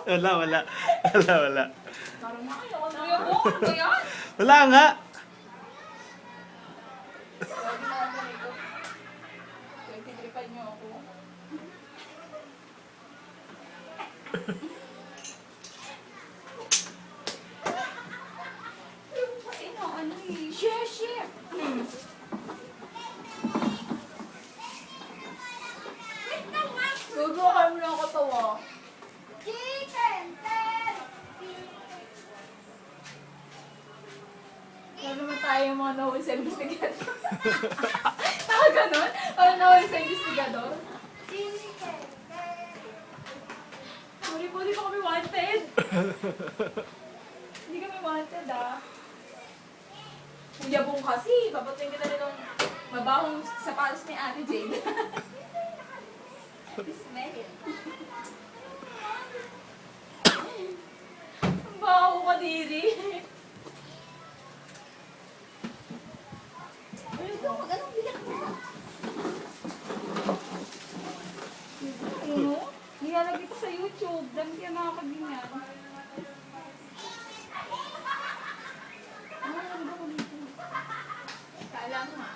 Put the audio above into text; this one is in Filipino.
Wala, wala. Wala, wala. Parang nakayoko na yung bukan ko yan. Wala nga. Lagi na ako nito. 23 niyo ako. Kasi na ano eh. Share. Gusto kayo mo lang katawa. Ano naman tayo yung mga nahuli sa investigador? Tawag ganun? Ano nahuli sa investigador? Huli-huli pa kami wanted. Hindi kami wanted ah. Kuya Bong kasi, papatuin kita rin ng mabahong sapatos ni Ate Jade. Smell. Ang baho ka, Diri. Ano? Nilalagay ko sa YouTube. Dami kaya makakabingan. Ano ba ko dito? Kala mo ha?